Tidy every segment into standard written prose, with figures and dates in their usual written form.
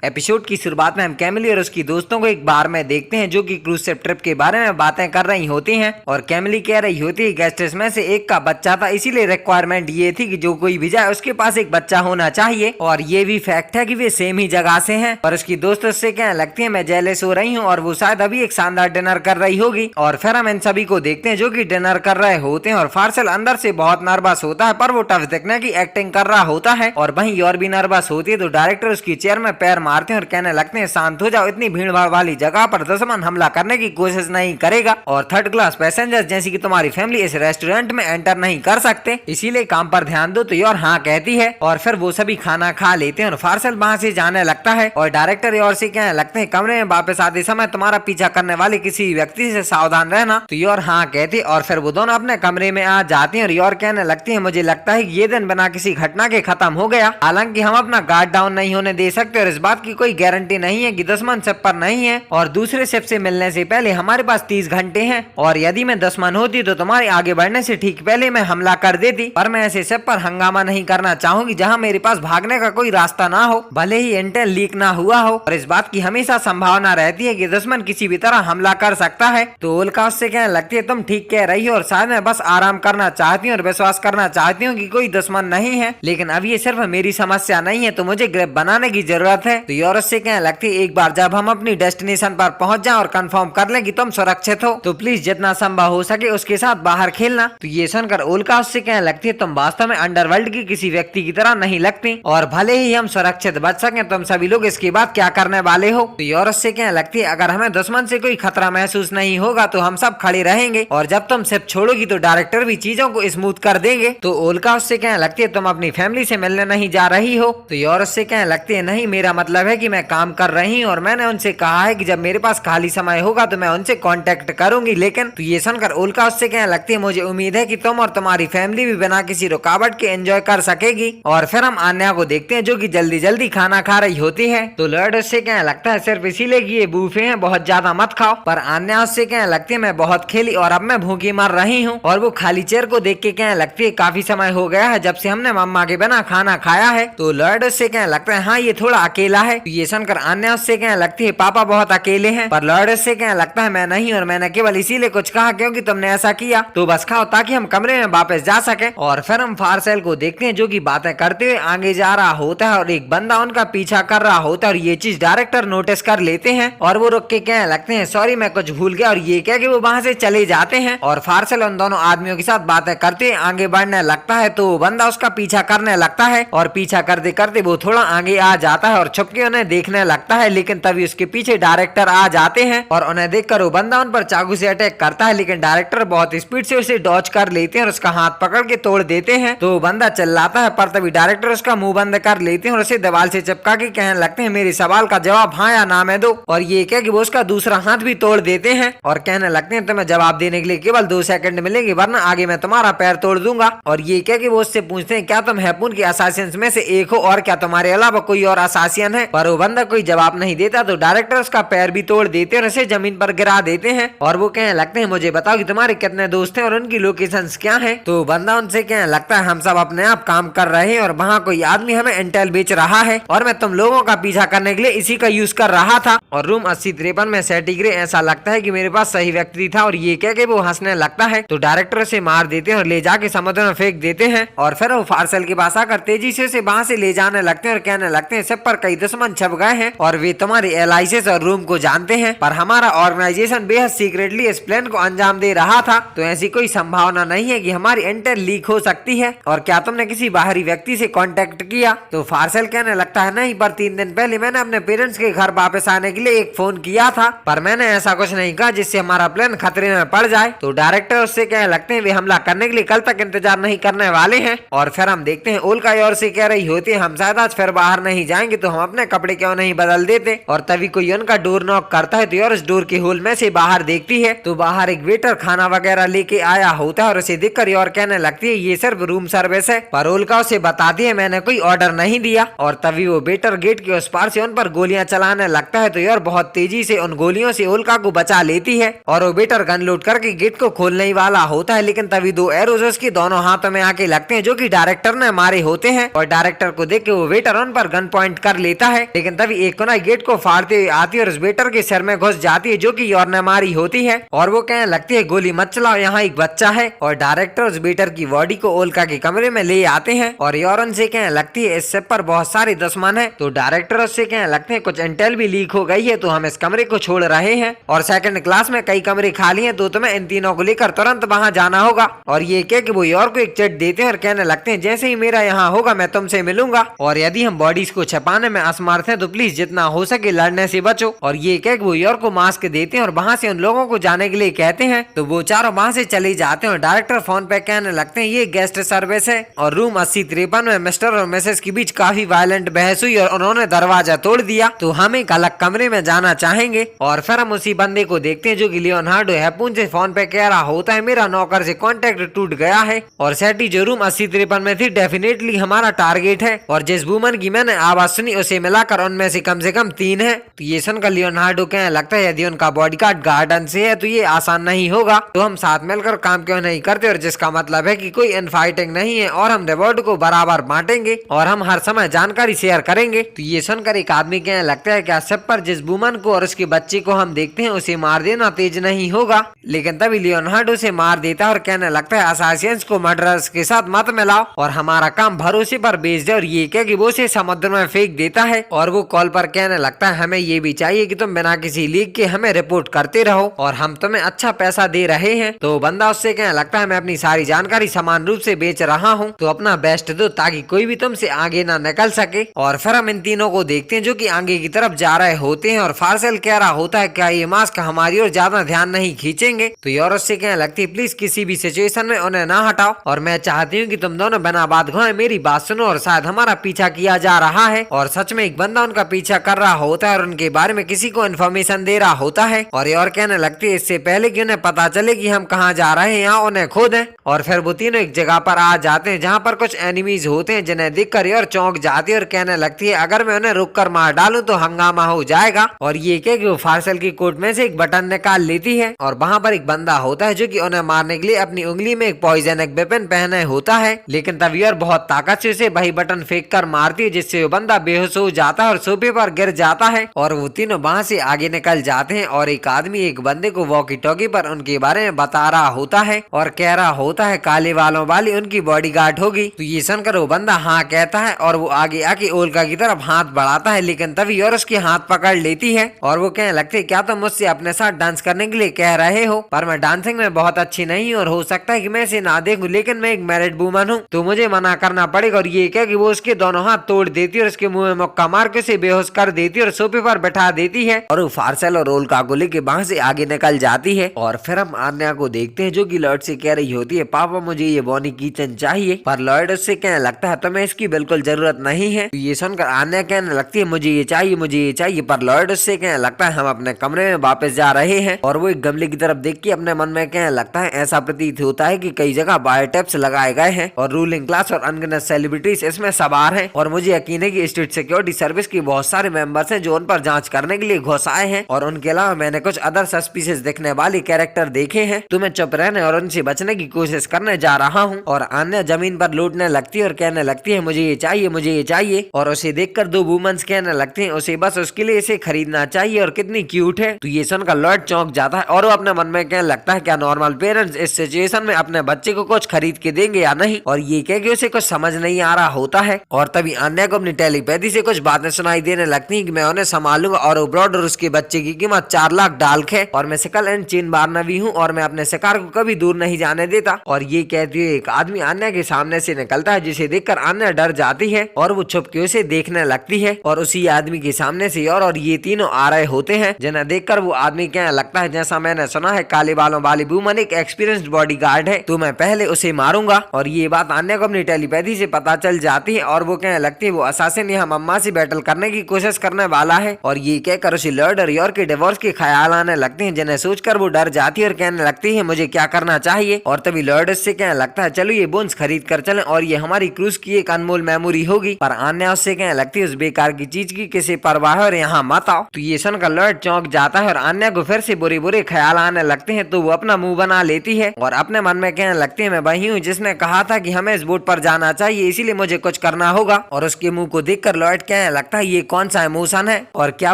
Episode की शुरुआत में हम कैमिली और उसकी दोस्तों को एक बार में देखते हैं जो कि क्रूज शिप ट्रिप के बारे में बातें कर रही होती हैं और कैमिली कह रही होती है गेस्ट्स में से एक का बच्चा था, इसीलिए रिक्वायरमेंट ये थी कि जो कोई भी जाए उसके पास एक बच्चा होना चाहिए। और ये भी फैक्ट है कि वे सेम ही जगह से हैं। और उसकी दोस्त उससे कहने लगती है मैं जेलस हो रही हूँ और वो शायद अभी एक शानदार डिनर कर रही होगी। और फिर हम इन सभी को देखते हैं जो कि डिनर कर रहे होते हैं और फार्सल अंदर से बहुत नर्वस होता है पर वो टफ दिखने की एक्टिंग कर रहा होता है और वहीं और भी नर्वस होती है। तो डायरेक्टर उसकी चेयर में पैर मारते हैं और कहने लगते हैं शांत हो जाओ, इतनी भीड़ भाड़ वाली जगह पर दुश्मन हमला करने की कोशिश नहीं करेगा और थर्ड क्लास पैसेंजर जैसी कि तुम्हारी फैमिली इस रेस्टोरेंट में एंटर नहीं कर सकते, इसीलिए काम पर ध्यान दो। तो योर हाँ कहती है और फिर वो सभी खाना खा लेते हैं और फार्सल वहाँ से जाने लगता है और डायरेक्टर योर से कहने लगते हैं कमरे में वापस आते समय तुम्हारा पीछा करने वाले किसी व्यक्ति से सावधान रहना। तो योर हाँ कहती है और फिर वो दोनों अपने कमरे में आ जाते हैं और योर कहने लगती है मुझे लगता है ये दिन बिना किसी घटना के खत्म हो गया। हालांकि हम अपना गार्ड डाउन नहीं होने दे सकते और इस बात की कोई गारंटी नहीं है कि दुश्मन शिप पर नहीं है और दूसरे शिप से मिलने से पहले हमारे पास 30 घंटे हैं और यदि मैं दुश्मन होती तो तुम्हारे आगे बढ़ने से ठीक पहले मैं हमला कर देती। पर मैं ऐसे शिप पर हंगामा नहीं करना चाहूंगी जहां मेरे पास भागने का कोई रास्ता ना हो, भले ही इंटेल लीक ना हुआ हो। और इस बात की हमेशा संभावना रहती है कि दुश्मन किसी भी तरह हमला कर सकता है। तो ओल्का उससे कहने लगती है तुम ठीक कह रही हो और शायद मैं बस आराम करना चाहती हूँ और विश्वास करना चाहती हूँ कि कोई दुश्मन नहीं है, लेकिन अब ये सिर्फ मेरी समस्या नहीं है तो मुझे ग्रिप बनाने की जरूरत है। तो यूरोस से कहने लगती है एक बार जब हम अपनी डेस्टिनेशन पर पहुंच जाएं और कंफर्म कर लें कि तुम सुरक्षित हो तो प्लीज जितना संभव हो सके उसके साथ बाहर खेलना। तो ये सुनकर ओल्का उससे कहने लगती है तुम वास्तव में अंडरवर्ल्ड की किसी व्यक्ति की तरह नहीं लगती और भले ही हम सुरक्षित बच सके तुम सभी लोग इसके बाद क्या करने वाले हो। तो यूरोस से कहने लगती है अगर हमें दुश्मन से कोई खतरा महसूस नहीं होगा तो हम सब खड़े रहेंगे और जब तुम शिप छोड़ोगी तो डायरेक्टर भी चीजों को स्मूथ कर देंगे। तो ओल्का उससे कहने लगती है तुम अपनी फैमिली से मिलने नहीं जा रही हो। तो यूरोस से कहने लगती है नहीं, मेरा मतलब है कि मैं काम कर रही हूँ और मैंने उनसे कहा है कि जब मेरे पास खाली समय होगा तो मैं उनसे कांटेक्ट करूंगी। लेकिन तो ये सुनकर ओल्का उससे कहने लगती है मुझे उम्मीद है कि तुम और तुम्हारी फैमिली भी बिना किसी रुकावट के एंजॉय कर सकेगी। और फिर हम आन्या को देखते हैं जो कि जल्दी जल्दी खाना खा रही होती है। तो लॉर्ड उससे कहने लगता है सिर्फ इसीलिए कि ये बूफे हैं बहुत ज्यादा मत खाओ। पर आन्या उससे कहने लगती है मैं बहुत खेली और अब मैं भूखी मर रही हूँ। और वो खाली चेयर को देख के कहने लगती है काफी समय हो गया है जब से हमने मम्मा के बिना खाना खाया है। तो लॉर्ड उससे कहने लगता है हाँ ये थोड़ा अकेला है। तो ये सुनकर आन्या उससे कहने लगती है पापा बहुत अकेले हैं। पर लॉर्ड उससे कहने लगता है मैं नहीं और मैंने केवल इसीलिए कुछ कहा क्योंकि तुमने ऐसा किया, तो बस खाओ ताकि हम कमरे में वापस जा सके। और फिर हम फार्सेल को देखते हैं जो कि बातें करते हुए आगे जा रहा होता है और एक बंदा उनका पीछा कर रहा होता है और ये चीज डायरेक्टर नोटिस कर लेते हैं और वो रुक के कहने लगते हैं सॉरी मैं कुछ भूल गया। और ये कह के वो वहां से चले जाते हैं और फार्सेल उन दोनों आदमियों के साथ बातें करते हुए आगे बढ़ने लगता है। तो वो बंदा उसका पीछा करने लगता है और पीछा करते करते वो थोड़ा आगे आ जाता है और छुपके उन्हें देखने लगता है। लेकिन तभी उसके पीछे डायरेक्टर आ जाते हैं और उन्हें देखकर वो बंदा उन पर चाकू से अटैक करता है, लेकिन डायरेक्टर बहुत स्पीड से उसे डॉज कर लेते हैं और उसका हाथ पकड़ के तोड़ देते हैं। तो वो बंदा चिल्लाता है पर तभी डायरेक्टर उसका मुंह बंद कर लेते हैं और उसे दीवार से चिपका के कहने लगते हैं मेरे सवाल का जवाब हाँ या ना में दो। और ये कह कि वो उसका दूसरा हाथ भी तोड़ देते हैं और कहने लगते हैं तुम्हें जवाब देने के लिए केवल 2 सेकंड मिलेंगे वरना आगे मैं तुम्हारा पैर तोड़ दूंगा। और ये कह कि वो उससे पूछते हैं क्या तुम हैपून के असासियंस में से एक हो और क्या तुम्हारे अलावा कोई और असासियन है। पर वो बंदा कोई जवाब नहीं देता तो डायरेक्टर उसका पैर भी तोड़ देते और उसे जमीन पर गिरा देते हैं और वो कहने लगते हैं मुझे बताओ कि तुम्हारे कितने दोस्त हैं और उनकी लोकेशंस क्या हैं। तो बंदा उनसे कहने लगता है हम सब अपने आप काम कर रहे हैं और वहाँ कोई आदमी हमें इंटेल बेच रहा है और मैं तुम लोगों का पीछा करने के लिए इसी का यूज कर रहा था। और रूम 8053 में सेटिग्रे ऐसा लगता है कि मेरे पास सही व्यक्ति था। और ये कह के वो हंसने लगता है तो डायरेक्टर उसे मार देते हैं और ले जाके समुद्र में फेंक देते हैं। और फिर वो फार्सेल के पास आकर तेजी से उसे वहाँ से ले जाने लगते हैं और कहने लगते हैं सब पर कई दुश्मन छप गए हैं और वे तुम्हारे एलाइसिस और रूम को जानते हैं पर हमारा ऑर्गेनाइजेशन बेहद सीक्रेटली इस प्लान को अंजाम दे रहा था। तो ऐसी कोई संभावना नहीं है कि हमारी इंटेल लीक हो सकती है और क्या तुमने किसी बाहरी व्यक्ति से कांटेक्ट किया। तो फार्सेल कहने लगता है नहीं, पर 3 दिन पहले मैंने अपने पेरेंट्स के घर वापस आने के लिए एक फोन किया था पर मैंने ऐसा कुछ नहीं कहा जिससे हमारा प्लान खतरे में पड़ जाए। तो डायरेक्टर उससे कहने लगते हैं वे हमला करने के लिए कल तक इंतजार नहीं करने वाले हैं। और फिर हम देखते हैं ओल्का योर से कह रही होती है हम शायद आज फिर बाहर नहीं जाएंगे तो हम अपने कपड़े क्यों नहीं बदल देते। और तभी कोई उनका डोर नॉक करता है तो योर उस डोर के होल में से बाहर देखती है तो बाहर एक वेटर खाना वगैरह लेके आया होता है और उसे देखकर योर कहने लगती है ये सिर्फ रूम सर्विस है। पर ओल्का उसे बताती है मैंने कोई ऑर्डर नहीं दिया। और तभी वो वेटर गेट के उस पार से उन पर गोलियां चलाने लगता है तो योर बहुत तेजी से उन गोलियों से ओल्का को बचा लेती है और वो वेटर गन लोड करके गेट को खोलने ही वाला होता है। लेकिन तभी 2 एरोज उसके दोनों हाथों में आके लगते हैं जो कि डायरेक्टर ने मारे होते हैं और डायरेक्टर को देख के वो वेटर उन पर गन पॉइंट कर लेता है, लेकिन तभी एक कुनाई गेट को फाड़ते हुए आती है और उस वेटर के सिर में घुस जाती है, जो कि योर ने मारी होती है। और वो कहने लगती है गोली मत चलाओ, यहाँ एक बच्चा है। और डायरेक्टर उस वेटर की बॉडी को ओल्का के कमरे में ले आते हैं और योरन से कहने लगती है इस शिप पर बहुत सारे दुश्मन है। तो डायरेक्टर उससे कहने लगते हैं कुछ इंटेल भी लीक हो गई है, तो हम इस कमरे को छोड़ रहे हैं और सेकंड क्लास में कई कमरे खाली हैं, तो तुम्हें इन तीनों को लेकर तुरंत वहां जाना होगा। और ये कह कि वो योर को एक चिट देते हैं और कहने लगते हैं जैसे ही मेरा यहाँ होगा मैं तुमसे मिलूंगा, और यदि हम बॉडीज को छुपाने में असमर्थ हैं तो प्लीज जितना हो सके लड़ने से बचो। और ये कह कि वो योर को मास्क देते हैं और वहां से उन लोगों को जाने के लिए कहते हैं। तो वो चारों वहां से चले जाते हैं और डायरेक्टर फोन पे कहने लगते हैं ये गेस्ट सर्विस है। और रूम 8053 में मिस्टर और मिसेस के बीच काफी वायलेंट बहस हुई और उन्होंने दरवाजा तोड़ दिया, तो हम एक अलग कमरे में जाना चाहेंगे। और फिर हम उसी बंदे को देखते हैं जो कि लियोनार्डो हैपून से फोन पे कह रहा होता है मेरा नौकर से कांटेक्ट टूट गया है और सेटी जो रूम 8053 में थी डेफिनेटली हमारा टारगेट है, और जिस वुमन की मैंने आवाज सुनी उसे मिलाकर उनमें से कम 3 है। तो ये सुनकर लियोनार्डो कहने लगता है यदि उनका बॉडीगार्ड गार्डन से है तो ये आसान नहीं होगा, तो हम साथ मिलकर काम क्यों नहीं करते, और जिसका मतलब है कि कोई इनफाइटिंग नहीं है और हम रिवॉर्ड को बराबर बांटेंगे और हम हर समय जानकारी शेयर करेंगे। तो ये सुनकर एक आदमी कहने लगता है क्या सब पर जिस वुमन को और उसके बच्चे को हम देखते हैं उसे मार देना तेज नहीं होगा, लेकिन तभी लियोनार्डो से मार देता है और कहने लगता है असासियंस को मर्डरर्स के साथ मत मिलाओ और हमारा काम भरोसे पर बेस्ड है। और ये कह कि वो उसे समुद्र में फेंक देता है और वो कॉल पर कहने लगता है हमें ये भी चाहिए कि तुम बिना किसी लीक के हमें रिपोर्ट करते रहो और हम तुम्हें अच्छा पैसा दे रहे हैं। तो बंदा उससे कहने लगता है मैं अपनी सारी जानकारी समान रूप से बेच रहा हूँ, तो अपना बेस्ट दो ताकि कोई भी तुमसे आगे ना निकल सके। और फिर हम इन तीनों को देखते हैं जो कि आगे की तरफ जा रहे होते हैं और फार्सेल कह रहा होता है क्या ये मास्क हमारी ओर ज्यादा ध्यान नहीं खींचेंगे। तो योर उससे कहने लगती है प्लीज किसी भी सिचुएशन में उन्हें ना हटाओ और मैं चाहती हूँ कि तुम दोनों बिना बात घुमाए मेरी बात सुनो, और शायद हमारा पीछा किया जा रहा है। और सच में एक बंदा उनका पीछा कर रहा होता है और उनके बारे में किसी को इन्फॉर्मेशन दे रहा होता है। और योर कहने लगती है इससे पहले कि उन्हें पता चले कि हम कहाँ जा रहे हैं यहाँ उन्हें खोद है। और फिर वो तीनों एक जगह पर आ जाते हैं जहाँ पर कुछ एनिमीज होते हैं जिन्हें देखकर योर चौंक जाती है और कहने लगती है अगर मैं उन्हें रुक कर मार डालूं तो हंगामा हो जाएगा। और ये कह कि वो फार्सल की कोट में से एक बटन निकाल लेती है और वहाँ पर एक बंदा होता है जो कि उन्हें मारने के लिए अपनी उंगली में एक पॉइजनक वेपन पहने होता है, लेकिन तब योर बहुत ताकत से उसे वही बटन फेंक कर मारती है जिससे वो बंदा बेहोश हो जाता है और सोफे पर गिर जाता है। और वो तीनों वहाँ से आगे निकल जाते हैं और एक आदमी एक बंदे को वॉकी टॉकी पर उनके बारे में बता रहा होता है और कह रहा होता है काले बालों वाली उनकी बॉडीगार्ड होगी। तो ये सुनकर वो बंदा हाँ कहता है और वो आगे आके ओल्का की तरफ हाथ बढ़ाता है, लेकिन तभी योर उसके हाथ पकड़ लेती है और वो कहने लगती है क्या तुम मुझसे अपने साथ डांस करने के लिए कह रहे हो, पर मैं डांसिंग में बहुत अच्छी नहीं और हो सकता है कि मैं इसे ना देखूं, लेकिन मैं एक मैरिड वुमन हूँ तो मुझे मना करना पड़ेगा। और ये कह कि वो उसके दोनों हाथ तोड़ देती है और उसके मुंह में मुक्का मार के उसे बेहोश कर देती है और सोफे पर बैठा देती है और वो फार्सेल और ओल्का को लेके वहां से आगे निकल जाती है। और फिर हम आन्या को देखते हैं जो कि लॉर्ड से कह रही होती है पापा मुझे ये बोनी किचन चाहिए, पर लॉर्ड उससे कहने लगता है तुम्हें इसकी बिल्कुल जरूरत नहीं है। तो ये सुनकर आन्या कहने लगती है मुझे ये चाहिए मुझे ये चाहिए, पर लॉर्ड उससे कहने लगता है हम अपने कमरे में वापस जा रहे हैं। और वो एक गमले की तरफ देख के अपने मन में कहने लगता है ऐसा प्रतीत होता है कि कई जगह बायोटेप्स लगाए गए हैं और रूलिंग क्लास और अनगिनत सेलिब्रिटीज इसमें सवार हैं और मुझे यकीन है कि स्टेट सिक्योरिटी सर्विस के बहुत सारे मेंबर्स हैं जो उन पर जांच करने के लिए घुस आए हैं और उनके अलावा मैंने कुछ अदर सस्पिशियस दिखने वाले कैरेक्टर देखे हैं, तो मैं चुप रहने और उनसे बचने की कोशिश करने जा रहा हूँ। और आन्या जमीन पर लौटने लगती है और कहने लगती है मुझे ये चाहिए मुझे ये चाहिए, और उसे देखकर दो वुमेन्स कहने लगती हैं उसे बस उसके लिए इसे खरीदना चाहिए और कितनी क्यूट है। तो ये सुनकर लॉर्ड चौंक जाता है और वो अपने मन में कहने लगता है क्या नॉर्मल पेरेंट्स इस सिचुएशन में अपने बच्चे को कुछ खरीद के देंगे या नहीं, और ये कह के उसे कुछ समझ नहीं आ रहा होता है। और तभी आन्या को अपनी टेलीपैथी से कुछ बातें सुनाई देने लगती हैं कि मैं उन्हें संभालूंगा और ओब्रॉड और उसके बच्चे की कीमत 4 लाख डाल्क है और मैं सिकल एंड चेन बारनवी हूँ और मैं अपने शिकार को कभी दूर नहीं जाने देता। और ये कहते हुए एक आदमी आन्या के सामने से निकलता है जिसे देखकर आन्या डर जाती है और वो छुप के उसे देखने लगती है और उसी आदमी के सामने से और ये तीनों आ रहे होते हैं जिन्हें देखकर वो आदमी कहने लगता है जैसा मैंने सुना है काले बालों वाली वुमन एक एक्सपीरियंस्ड बॉडीगार्ड है तो मैं पहले उसे मारूंगा। और ये बात आन्या को अपनी टेलीपैथी से पता चल जाती है और वो कहने लगती है वो असासिन यहाँ मम्मा से बैटल करने की कोशिश करने वाला है। और ये कहकर उसे लॉर्ड और योर के डिवोर्स के ख्याल आने लगते हैं जिन्हें सोचकर वो डर जाती है और कहने लगती है मुझे क्या करना चाहिए। और तभी लॉर्ड उससे कहने लगता है चलो ये बोन्स खरीद कर चलें और ये हमारी क्रूज की एक अनमोल मेमोरी होगी। पर आन्या उससे कहने लगती है उस बेकार की चीज की किसी परवाह है और यहाँ मत आओ। तो ये सुनकर लॉर्ड चौंक जाता है और आन्या को फिर से बुरे बुरे ख्याल आने लगते हैं तो वो अपना मुंह बना लेती है और अपने मन में कहने लगती है मैं वही हूँ जिसने कहा था कि हमें इस बोट पर जाना चाहिए इसीलिए मुझे कुछ करना होगा। और उसके मुंह को देखकर लॉर्ड कहने कहने लगता है ये कौन सा इमोशन है और क्या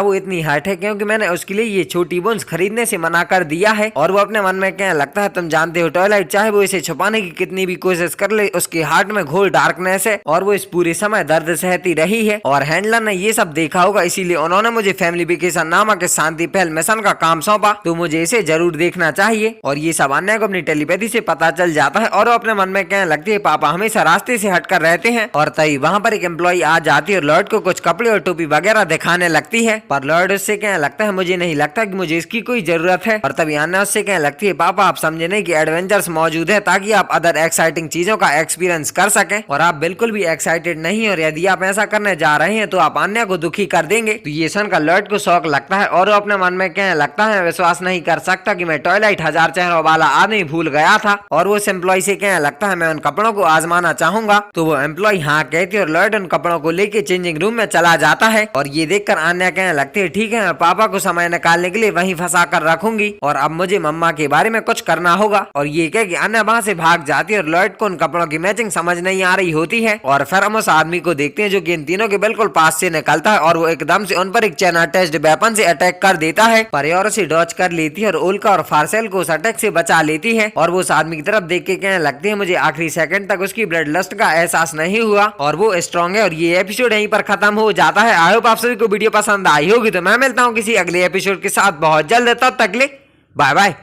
वो इतनी हर्ट है क्योंकि मैंने उसके लिए ये छोटी बोन्स खरीदने से मना कर दिया है। और वो अपने मन में कहने लगता है तुम जानते हो ट्वाइलाइट चाहे वो इसे छुपाने की कितनी भी कोशिश कर ले उसके हार्ट में घोर डार्कनेस है और वो इस पूरे समय दर्द सहती रही है। और हैंडलर ने ये सब देखा होगा इसीलिए उन्होंने मुझे फैमिली वेकेशन नामक शांति पहल मिशन का काम सौंपा, तो मुझे इसे जरूर देखना चाहिए। और ये सब अन्य को अपनी टेलीपैथी से पता चल जाता है और वो अपने मन में कहने लगती है पापा हमेशा रास्ते से हटकर रहते हैं। और तभी वहाँ पर एक एम्प्लॉई आ जाती है और लॉर्ड को कुछ कपड़े और टोपी वगैरह दिखाने लगती है, पर लॉर्ड उससे कहने लगता है मुझे नहीं लगता कि मुझे इसकी कोई जरूरत है। और तभी अन्य उससे कहने लगती है पापा आप समझे नहीं कि एडवेंचर्स मौजूद है ताकि आप अदर एक्साइटिंग चीजों का एक्सपीरियंस कर सकें और आप बिल्कुल भी एक्साइटेड नहीं और यदि आप ऐसा करने जा रहे हैं तो आप अन्य को दुखी कर देंगे। तो ये सुनकर लॉर्ड को शौक लगता है और वो अपने मन में कहने लगता है विश्वास नहीं कर सकता कि मैं ट्वाइलाइट 1000 चेहरों वाला आदमी भूल गया था। और वो एम्प्लॉय से कहने लगता है मैं उन कपड़ों को आजमाना चाहूंगा। तो वो एम्प्लॉय हाँ कहती है और लॉर्ड उन कपड़ों को लेके चेंजिंग रूम में चला जाता है। और ये देखकर आन्या कहने लगती है ठीक है मैं पापा को समय निकालने के लिए वहीं फंसा कर रखूंगी और अब मुझे मम्मा के बारे में कुछ करना होगा। और ये कह के आन्या वहाँ से भाग जाती है और लॉर्ड को उन कपड़ों की मैचिंग समझ नहीं आ रही होती है। और फिर हम उस आदमी को देखते हैं जो कि इन तीनों के बिल्कुल पास से निकलता है और वो एकदम से उन पर एक चैन अटैच्ड वेपन से अटैक कर देता है, पर ये उसे डॉज कर लेती है और उल्का और फार्सेल को उस अटैक से बचा लेती है। और वो उस आदमी की तरफ देख के कहने लगती है मुझे आखिरी सेकंड तक उसकी ब्लड लस्ट का एहसास नहीं हुआ और वो स्ट्रॉन्ग है। और ये एपिसोड यहीं पर खत्म हो जाता है। आई होप आप सभी को वीडियो पसंद आई होगी, तो मैं मिलता हूँ किसी अगले एपिसोड के साथ बहुत जल्द, तब तक के लिए बाय बाय।